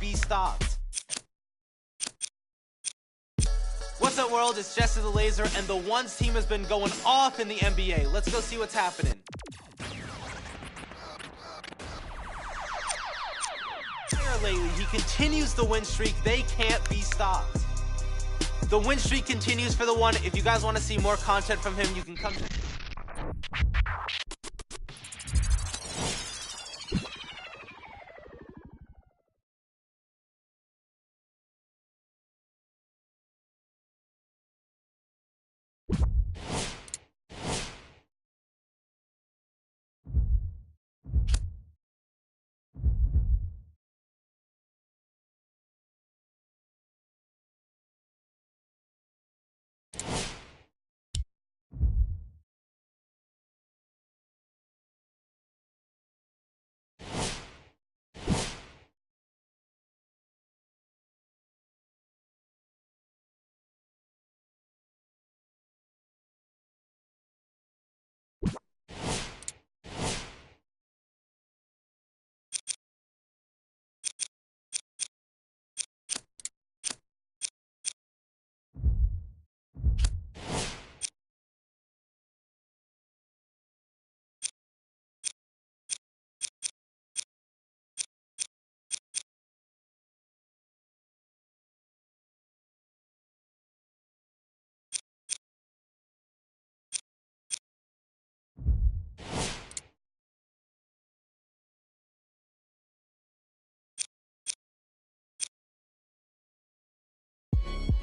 be stopped. What's up, world? It's Jesse the Laser, and the Ones team has been going off in the NBA. Let's go see what's happening. Lately, he continues the win streak. They can't be stopped. The win streak continues for the One. If you guys want to see more content from him, you can come to...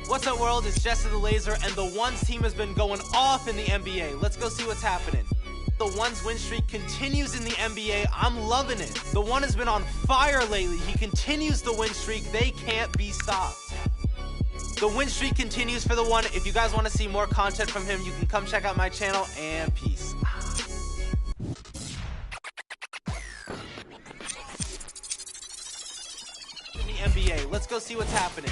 What's up, world? It's Jesse the Laser, and the Ones team has been going off in the NBA. Let's go see what's happening. The Ones win streak continues in the NBA. I'm loving it. The One has been on fire lately. He continues the win streak. They can't be stopped. The win streak continues for the One. If you guys want to see more content from him, you can come check out my channel, and peace. In the NBA, let's go see what's happening.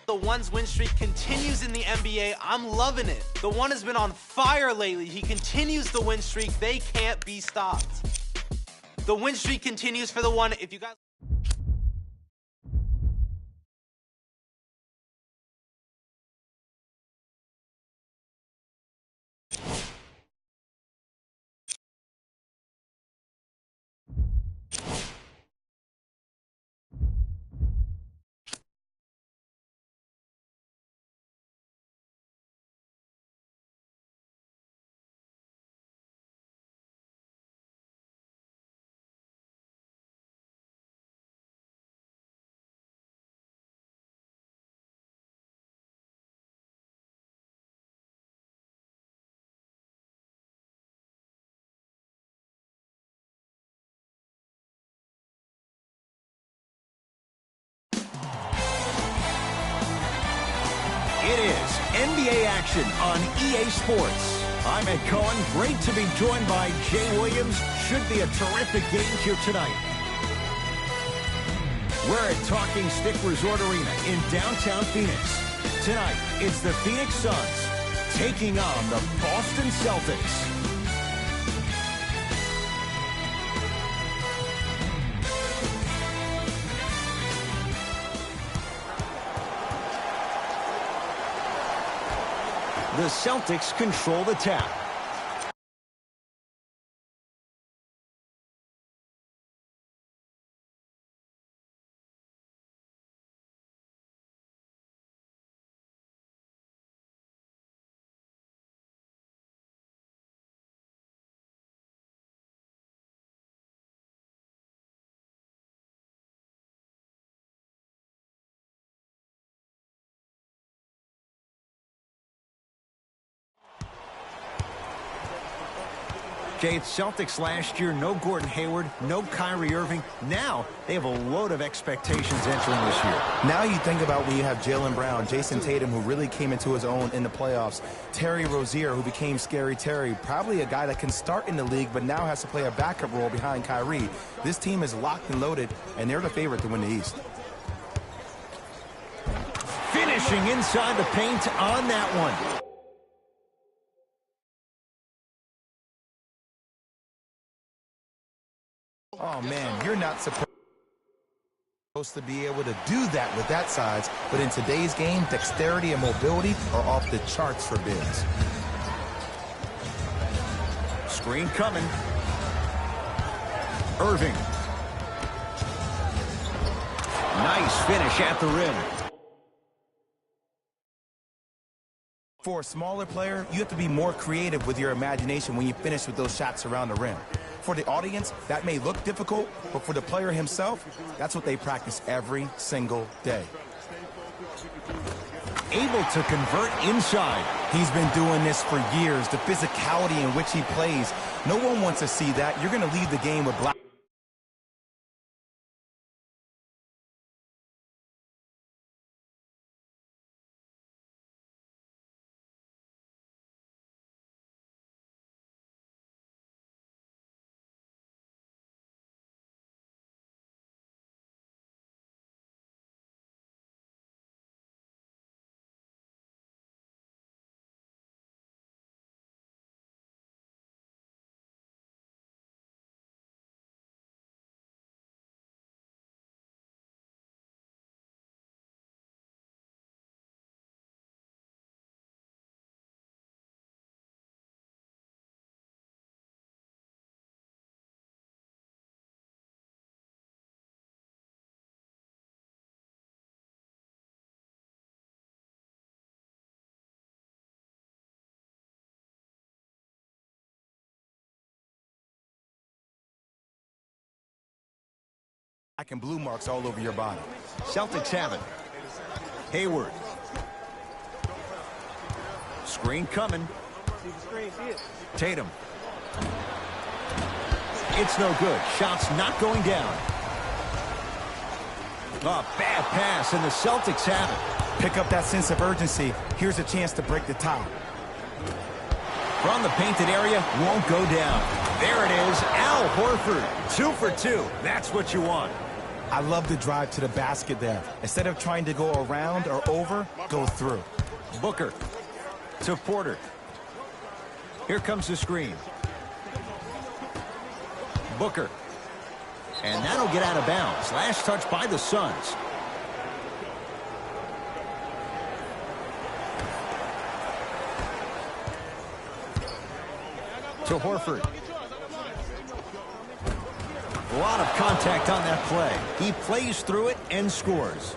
The One's win streak continues in the NBA. I'm loving it. The One has been on fire lately. He continues the win streak. They can't be stopped. The win streak continues for the One. If you guys... It is NBA action on EA Sports. I'm Ed Cohen. Great to be joined by Jay Williams. Should be a terrific game here tonight. We're at Talking Stick Resort Arena in downtown Phoenix. Tonight, it's the Phoenix Suns taking on the Boston Celtics. The Celtics control the tap. Jay, it's Celtics last year. No Gordon Hayward, no Kyrie Irving. Now they have a load of expectations entering this year. Now you think about when you have Jaylen Brown, Jason Tatum, who really came into his own in the playoffs, Terry Rozier, who became Scary Terry, probably a guy that can start in the league but now has to play a backup role behind Kyrie. This team is locked and loaded, and they're the favorite to win the East. Finishing inside the paint on that one. Oh, man, you're not supposed Supposed to be able to do that with that size, but in today's game, dexterity and mobility are off the charts for bigs. Screen coming. Irving. Nice finish at the rim. For a smaller player, you have to be more creative with your imagination when you finish with those shots around the rim. For the audience, that may look difficult, but for the player himself, that's what they practice every single day. Able to convert inside. He's been doing this for years. The physicality in which he plays, no one wants to see that. You're going to leave the game with black. And blue marks all over your body. Celtics have it. Hayward. Screen coming. Tatum. It's no good. Shot's not going down. A bad pass, and the Celtics have it. Pick up that sense of urgency. Here's a chance to break the tie. From the painted area, won't go down. There it is, Al Horford. 2 for 2. That's what you want. I love the drive to the basket there. Instead of trying to go around or over, go through. Booker to Porter. Here comes the screen. Booker. And that'll get out of bounds. Last touch by the Suns. To Horford. A lot of contact on that play. He plays through it and scores.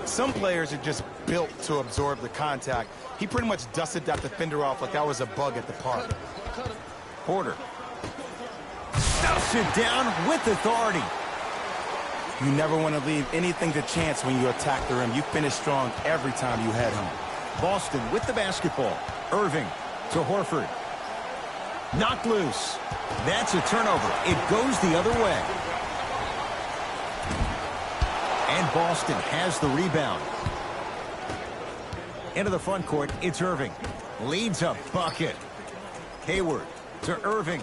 Some players are just built to absorb the contact. He pretty much dusted that defender off like that was a bug at the park. Porter. Stuffs it down with authority. You never want to leave anything to chance when you attack the rim. You finish strong every time you head home. Boston with the basketball. Irving to Horford. Knocked loose. That's a turnover. It goes the other way. And Boston has the rebound. Into the front court, it's Irving. Leads a bucket. Hayward to Irving.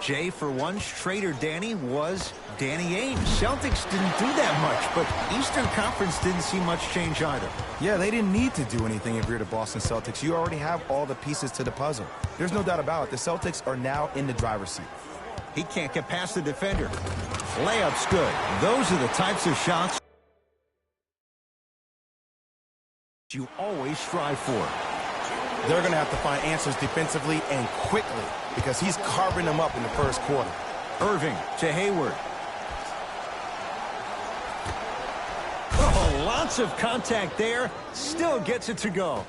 Jay, for once, Trader Danny was Danny Ainge. Celtics didn't do that much, but Eastern Conference didn't see much change either. Yeah, they didn't need to do anything if you're the Boston Celtics. You already have all the pieces to the puzzle. There's no doubt about it. The Celtics are now in the driver's seat. He can't get past the defender. Layup's good. Those are the types of shots you always strive for. They're going to have to find answers defensively and quickly because he's carving them up in the first quarter. Irving to Hayward. Oh, lots of contact there. Still gets it to go.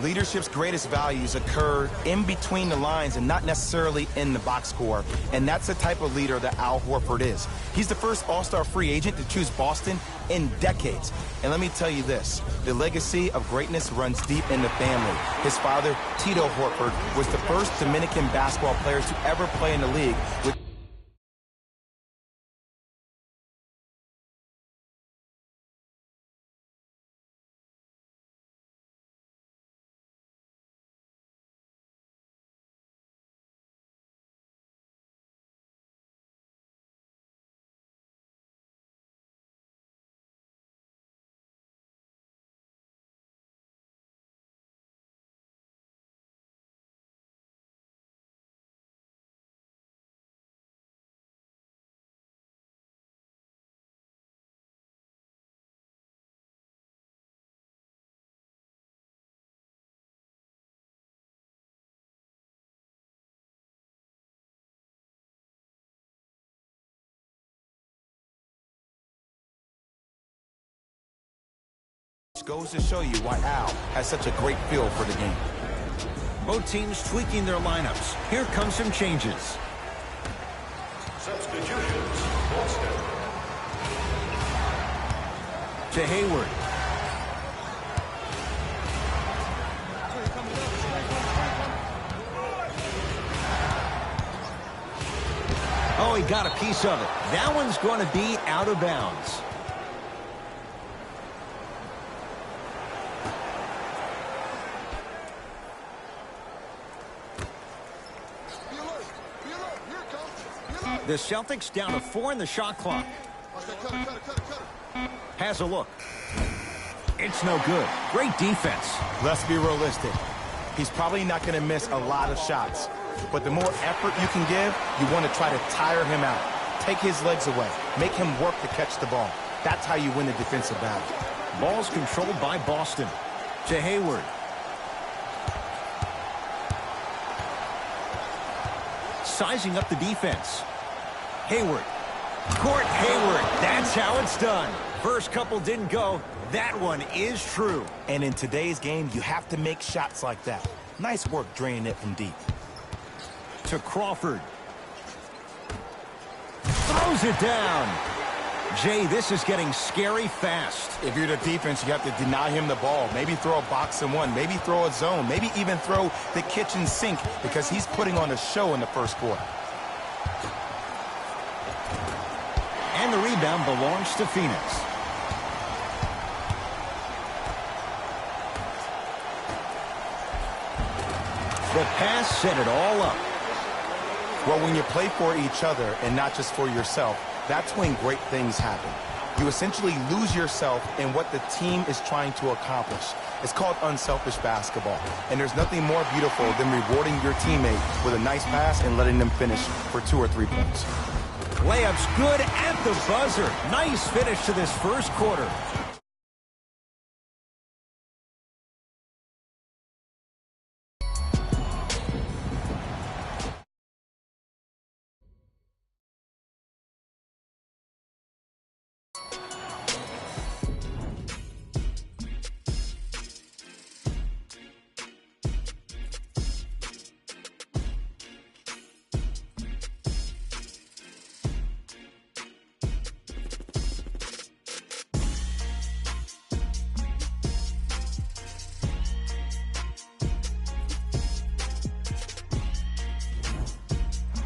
Leadership's greatest values occur in between the lines and not necessarily in the box score. And that's the type of leader that Al Horford is. He's the first all-star free agent to choose Boston in decades. And let me tell you this, the legacy of greatness runs deep in the family. His father, Tito Horford, was the first Dominican basketball player to ever play in the league with which goes to show you why Al has such a great feel for the game. Both teams tweaking their lineups. Here come some changes. Substitutions, Boston. To Hayward. Oh, he got a piece of it. That one's going to be out of bounds. The Celtics down to 4 in the shot clock. Has a look. It's no good. Great defense. Let's be realistic. He's probably not going to miss a lot of shots. But the more effort you can give, you want to try to tire him out. Take his legs away. Make him work to catch the ball. That's how you win a defensive battle. Ball's controlled by Boston. To Hayward. Sizing up the defense. Hayward. Court Hayward. That's how it's done. First couple didn't go. That one is true. And in today's game, you have to make shots like that. Nice work draining it from deep. To Crawford. Throws it down. Jay, this is getting scary fast. If you're the defense, you have to deny him the ball. Maybe throw a box and one. Maybe throw a zone. Maybe even throw the kitchen sink because he's putting on a show in the first quarter. And the rebound belongs to Phoenix. The pass set it all up. Well, when you play for each other and not just for yourself, that's when great things happen. You essentially lose yourself in what the team is trying to accomplish. It's called unselfish basketball. And there's nothing more beautiful than rewarding your teammate with a nice pass and letting them finish for 2 or 3 points. Layup's good at the buzzer. Nice finish to this first quarter.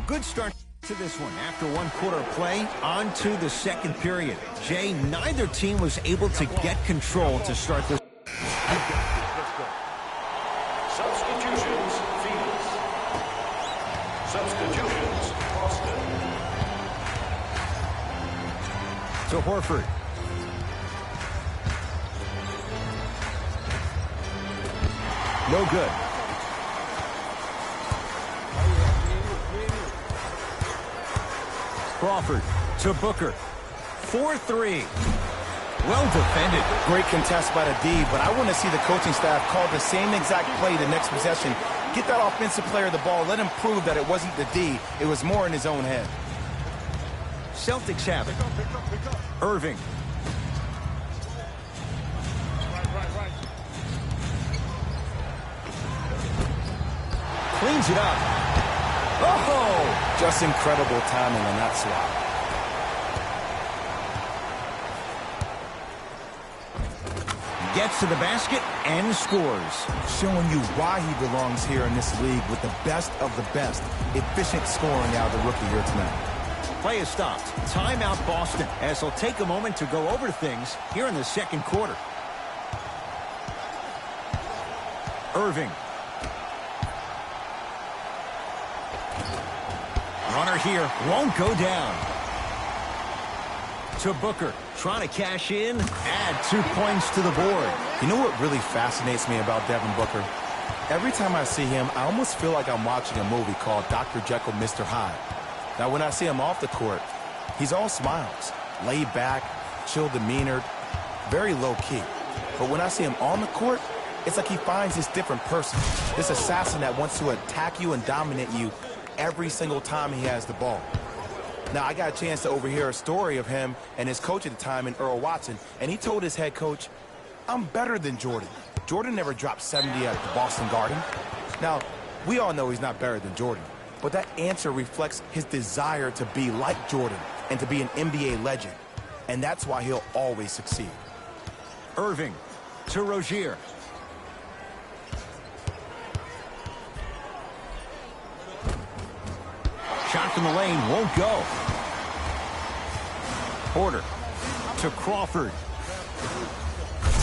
Good start to this one. After 1 quarter of play, on to the second period. Jay, neither team was able to get control to start this. Substitutions, Phoenix. Substitutions, Boston. To Horford. No good. Crawford to Booker. 4-3. Well defended. Great contest by the D, but I want to see the coaching staff call the same exact play the next possession. Get that offensive player the ball. Let him prove that it wasn't the D. It was more in his own head. Celtics have it. Irving. Cleans it up. Oh! Just incredible timing on that swap. Gets to the basket and scores. Showing you why he belongs here in this league with the best of the best. Efficient scoring out of the rookie here tonight. Play is stopped. Timeout Boston, as they'll take a moment to go over things here in the second quarter. Irving. Runner here won't go down. To Booker, trying to cash in, add 2 points to the board. You know what really fascinates me about Devin Booker? Every time I see him, I almost feel like I'm watching a movie called Dr. Jekyll, Mr. Hyde. Now, when I see him off the court, he's all smiles, laid back, chill demeanor, very low-key. But when I see him on the court, it's like he finds this different person, this assassin that wants to attack you and dominate you every single time he has the ball. Now, I got a chance to overhear a story of him and his coach at the time, Earl Watson, and he told his head coach, I'm better than Jordan. Jordan never dropped 70 at the Boston Garden. Now, we all know he's not better than Jordan, but that answer reflects his desire to be like Jordan and to be an NBA legend. And that's why he'll always succeed. Irving to Rozier. Shot from the lane won't go. Porter to Crawford.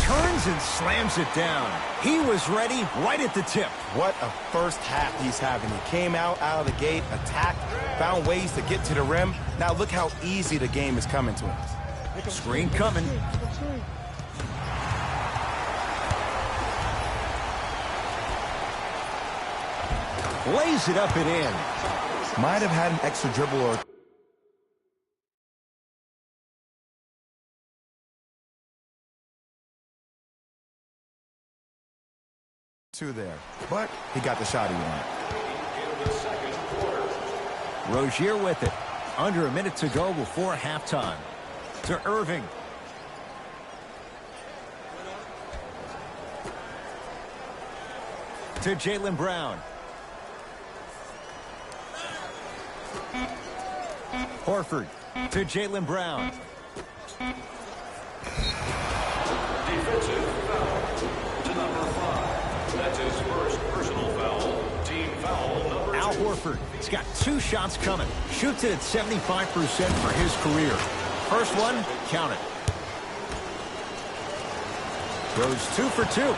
Turns and slams it down. He was ready right at the tip. What a first half he's having. He came out of the gate, attacked, found ways to get to the rim. Now look how easy the game is coming to him. Screen coming. Lays it up and in. Might have had an extra dribble or two there, but he got the shot he wanted. Rozier with it. Under a minute to go before halftime. To Irving. To Jaylen Brown. Horford to Jaylen Brown. Defensive foul to number 5. That's his first personal foul. Team foul number 2. Al Horford. He's got 2 shots coming. Shoots it at 75% for his career. First one, count it. Goes 2 for 2.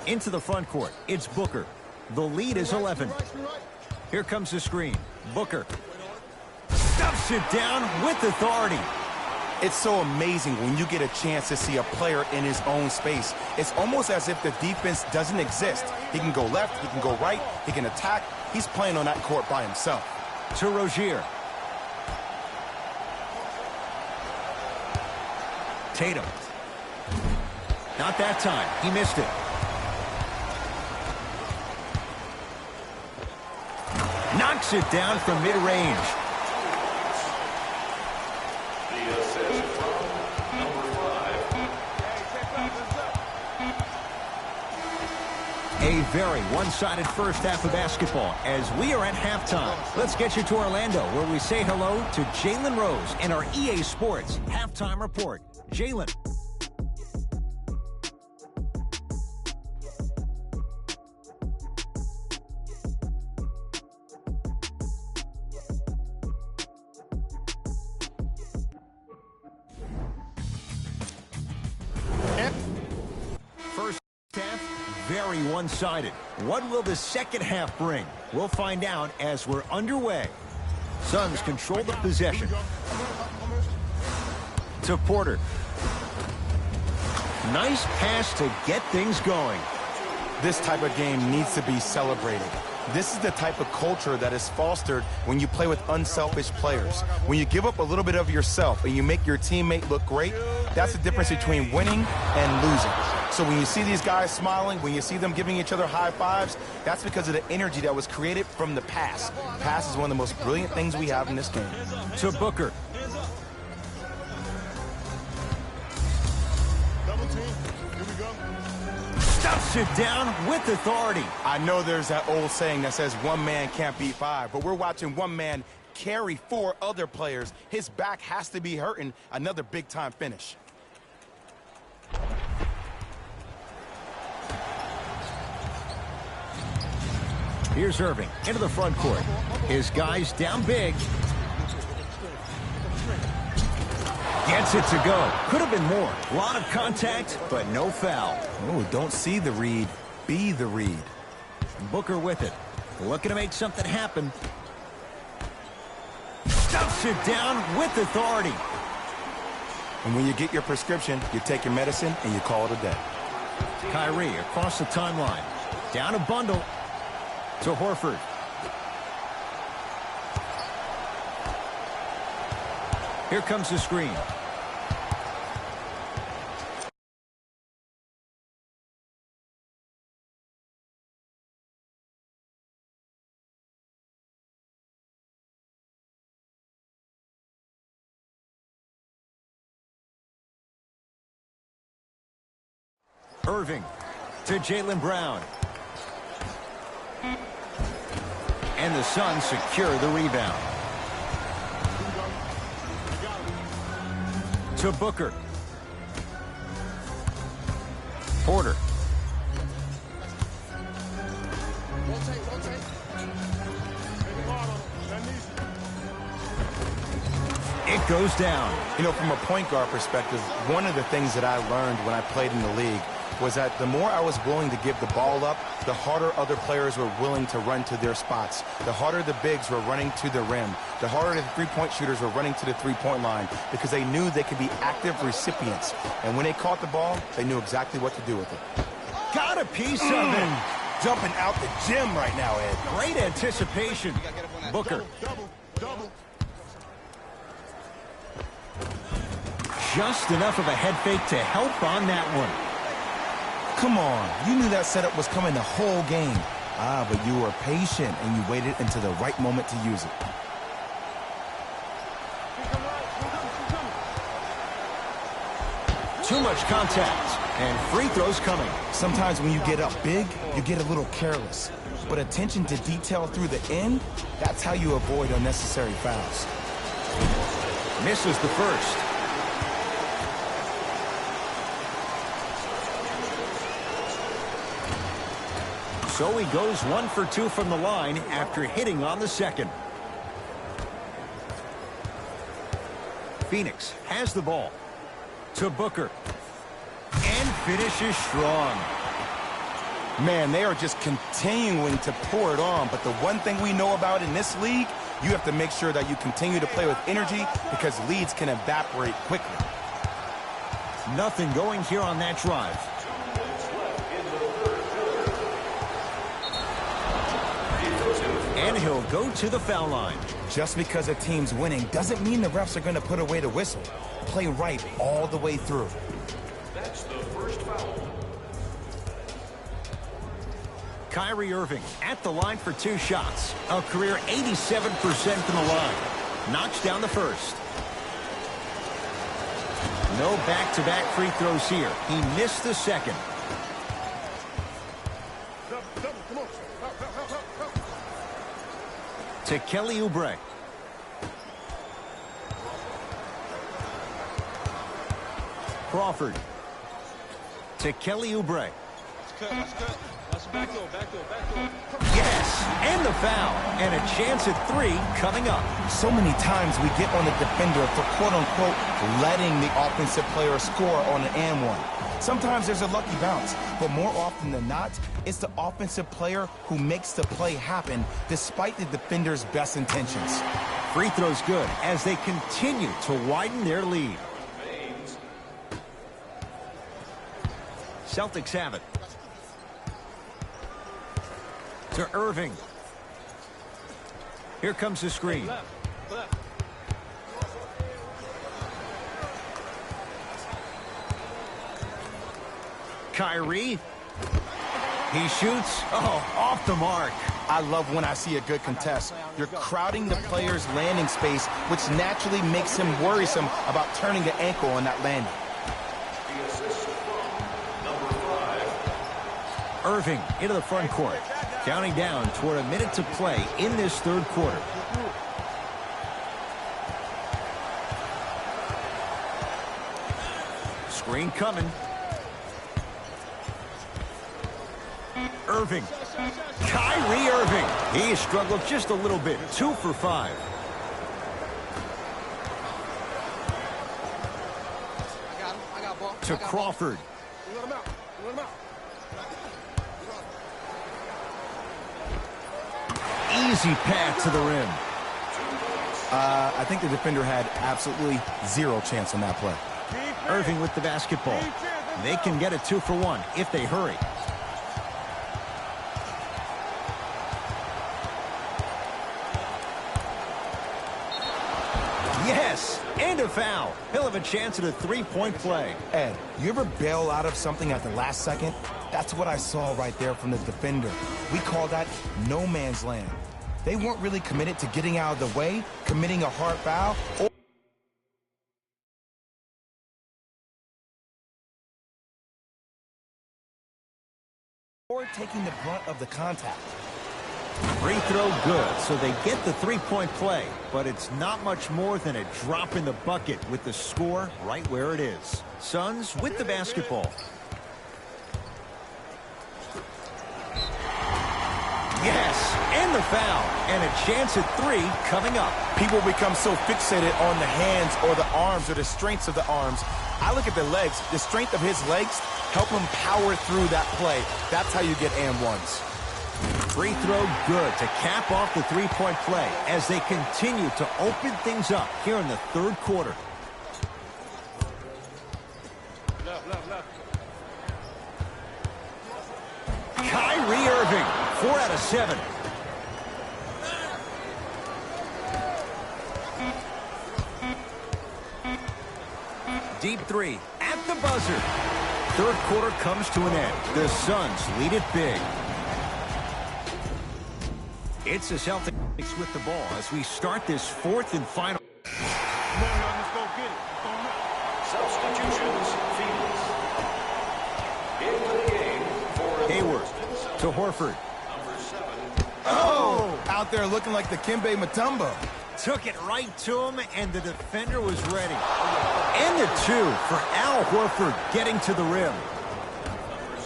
Into the front court. It's Booker. The lead is 11. Here comes the screen. Booker stuffs it down with authority. It's so amazing when you get a chance to see a player in his own space. It's almost as if the defense doesn't exist. He can go left, he can go right, he can attack. He's playing on that court by himself. To Rozier. Tatum. Not that time. He missed it. Knocks it down from mid-range. The assist from number 5. A very one-sided first half of basketball as we are at halftime. Let's get you to Orlando where we say hello to Jalen Rose in our EA Sports Halftime Report. Jalen. First half, very one-sided. What will the second half bring? We'll find out as we're underway. Suns control the possession. To Porter. Nice pass to get things going. This type of game needs to be celebrated. This is the type of culture that is fostered when you play with unselfish players. When you give up a little bit of yourself and you make your teammate look great, that's the difference between winning and losing. So when you see these guys smiling, when you see them giving each other high fives, that's because of the energy that was created from the pass. Pass is one of the most brilliant things we have in this game. To Booker. Stuffs it down with authority. I know there's that old saying that says one man can't beat 5, but we're watching one man carry 4 other players. His back has to be hurting. Another big-time finish. Here's Irving into the front court. His guys down big. Gets it to go. Could have been more. A lot of contact, but no foul. Oh, don't see the read. Be the read. Booker with it. Looking to make something happen. Stuffs it down with authority. And when you get your prescription, you take your medicine and you call it a day. Kyrie across the timeline. Down a bundle to Horford. Here comes the screen. Irving to Jaylen Brown. And the Suns secure the rebound. To Booker. Porter. It goes down. You know, from a point guard perspective, one of the things that I learned when I played in the league was that the more I was willing to give the ball up, the harder other players were willing to run to their spots. The harder the bigs were running to the rim. The harder the three-point shooters were running to the three-point line because they knew they could be active recipients. And when they caught the ball, they knew exactly what to do with it. Got a piece of it. Jumping out the gym right now, Ed. Great anticipation. Booker. Just enough of a head fake to help on that one. Come on, you knew that setup was coming the whole game. Ah, but you were patient and you waited until the right moment to use it. Too much contact, and free throws coming. Sometimes when you get up big, you get a little careless. But attention to detail through the end, that's how you avoid unnecessary fouls. Misses the first. So he goes 1 for 2 from the line after hitting on the second. Phoenix has the ball. To Booker. And finishes strong. Man, they are just continuing to pour it on. But the one thing we know about in this league, you have to make sure that you continue to play with energy because leads can evaporate quickly. Nothing going here on that drive. And he'll go to the foul line. Just because a team's winning doesn't mean the refs are going to put away the whistle. Play right all the way through. That's the first foul. Kyrie Irving at the line for 2 shots. A career 87% from the line. Knocks down the first. No back-to-back free throws here. He missed the second. To Kelly Oubre. Crawford. To Kelly Oubre. Yes, and the foul. And a chance at 3 coming up. So many times we get on the defender for quote-unquote letting the offensive player score on an and one. Sometimes there's a lucky bounce, but more often than not, it's the offensive player who makes the play happen despite the defender's best intentions. Free throws good as they continue to widen their lead. Celtics have it. To Irving. Here comes the screen. Kyrie. He shoots. Oh, off the mark. I love when I see a good contest. You're crowding the player's landing space, which naturally makes him worrisome about turning the ankle on that landing. The assist from number 5. Irving into the front court. Counting down toward a minute to play in this third quarter. Screen coming. Irving. Kyrie Irving. He has struggled just a little bit. 2 for 5. to Crawford. Easy path to the rim. I think the defender had absolutely zero chance on that play. Irving with the basketball. They can get a 2-for-1 if they hurry. Yes, and a foul. He'll have a chance at a three-point play. Ed, you ever bail out of something at the last second? That's what I saw right there from the defender. We call that no man's land. They weren't really committed to getting out of the way, committing a hard foul, or taking the brunt of the contact. Free throw good, so they get the three-point play, but it's not much more than a drop in the bucket with the score right where it is. Suns with the basketball. Yes, and the foul, and a chance at three coming up. People become so fixated on the hands or the arms or the strengths of the arms. I look at the legs. The strength of his legs help him power through that play. That's how you get and ones. Free throw good to cap off the three-point play as they continue to open things up here in the third quarter. Kyrie Irving, 4 out of 7. Deep three at the buzzer. Third quarter comes to an end. The Suns lead it big. It's the Celtics with the ball as we start this fourth and final. Substitutions, Phoenix. Into the game for Hayward to Horford. number 7. Oh! Out there looking like the Kimbe Mutombo. Took it right to him, and the defender was ready. And the two for Al Horford getting to the rim.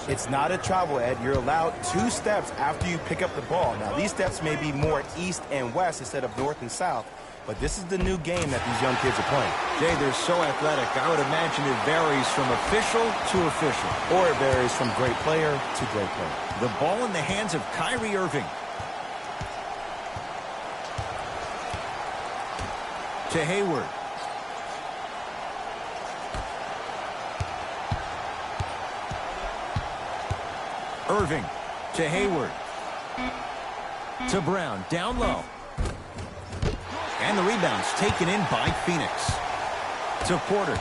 It's not a travel, Ed. You're allowed 2 steps after you pick up the ball. Now, these steps may be more east and west instead of north and south, but this is the new game that these young kids are playing. Jay, they're so athletic. I would imagine it varies from official to official. Or it varies from great player to great player. The ball in the hands of Kyrie Irving. To Hayward. Irving to Hayward. To Brown, down low. And the rebound's taken in by Phoenix. To Porter.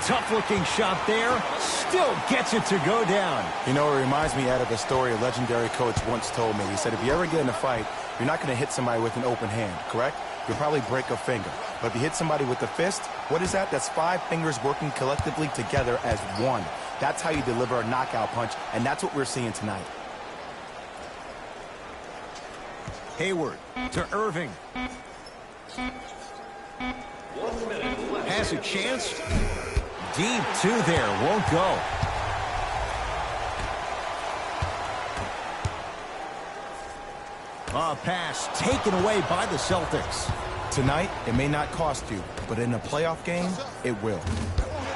Tough-looking shot there. Still gets it to go down. You know, it reminds me, Ed, of a story a legendary coach once told me. He said, if you ever get in a fight, you're not going to hit somebody with an open hand, correct? You'll probably break a finger. But if you hit somebody with a fist, what is that? That's 5 fingers working collectively together as one. That's how you deliver a knockout punch, and that's what we're seeing tonight. Hayward to Irving. Has a chance. Deep 2 there. Won't go. A pass taken away by the Celtics. Tonight, it may not cost you, but in a playoff game, it will.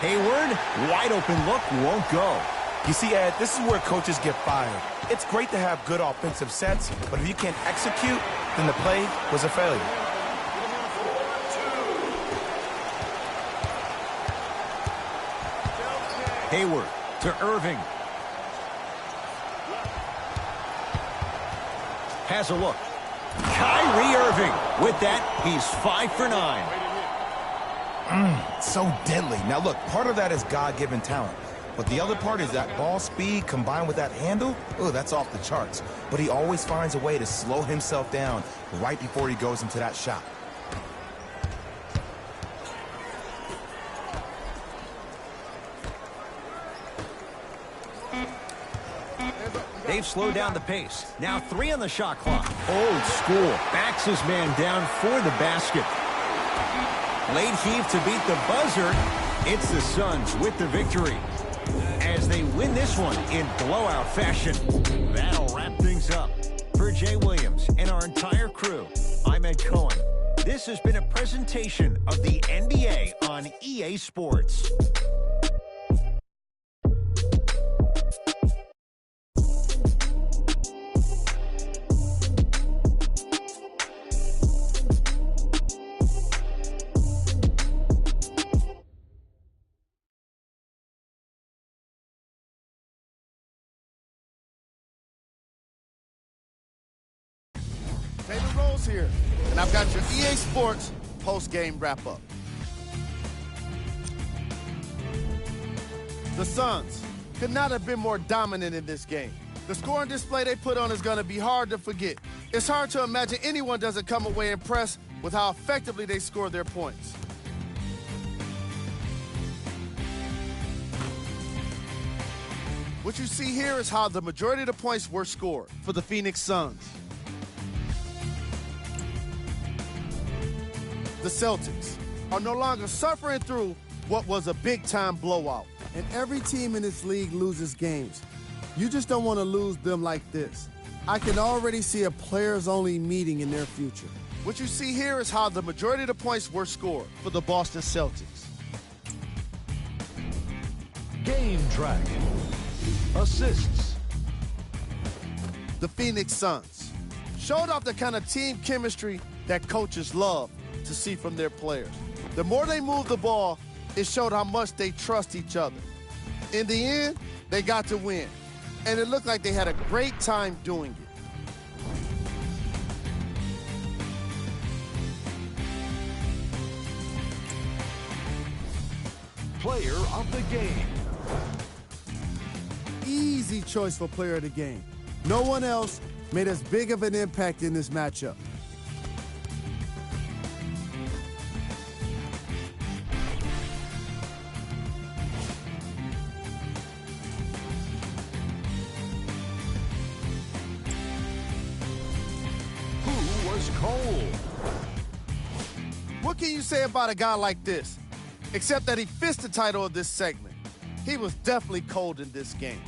Hayward, wide open look, won't go. You see, Ed, this is where coaches get fired. It's great to have good offensive sets, but if you can't execute, then the play was a failure. Hayward to Irving. Has a look. Kyrie Irving. With that, he's 5 for 9. So deadly. Now, look, part of that is God-given talent. But the other part is that ball speed combined with that handle. Oh, that's off the charts. But he always finds a way to slow himself down right before he goes into that shot. They've slowed down the pace. Now 3 on the shot clock. Old school. Backs his man down for the basket. Late heave to beat the buzzer. It's the Suns with the victory as they win this one in blowout fashion. That'll wrap things up. For Jay Williams and our entire crew, I'm Ed Cohen. This This has been a presentation of the NBA on EA Sports. Taylor Rose here, and I've got your EA Sports post-game wrap-up. The Suns could not have been more dominant in this game. The scoring display they put on is going to be hard to forget. It's hard to imagine anyone doesn't come away impressed with how effectively they score their points. What you see here is how the majority of the points were scored for the Phoenix Suns. The Celtics are no longer suffering through what was a big-time blowout. And every team in this league loses games. You just don't want to lose them like this. I can already see a players-only meeting in their future. What you see here is how the majority of the points were scored for the Boston Celtics. Game track. Assists. The Phoenix Suns showed off the kind of team chemistry that coaches love to see from their players. The more they moved the ball, it showed how much they trust each other. In the end, they got to win, and it looked like they had a great time doing it. Player of the game. Easy choice for player of the game. No one else made as big of an impact in this matchup. Cole. What can you say about a guy like this? Except that he fits the title of this segment. He was definitely cold in this game.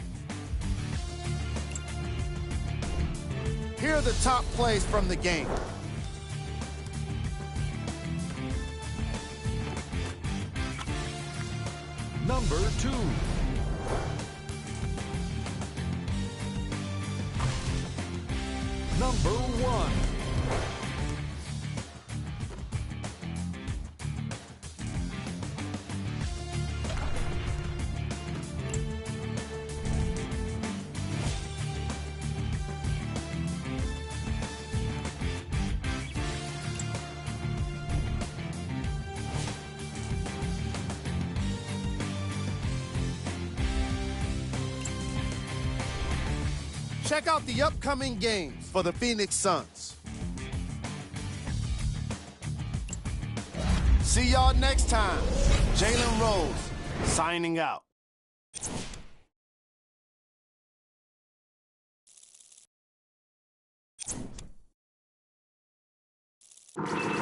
Here are the top plays from the game. Number 2. Number 1. Check out the upcoming games for the Phoenix Suns. See y'all next time. Jalen Rose signing out. You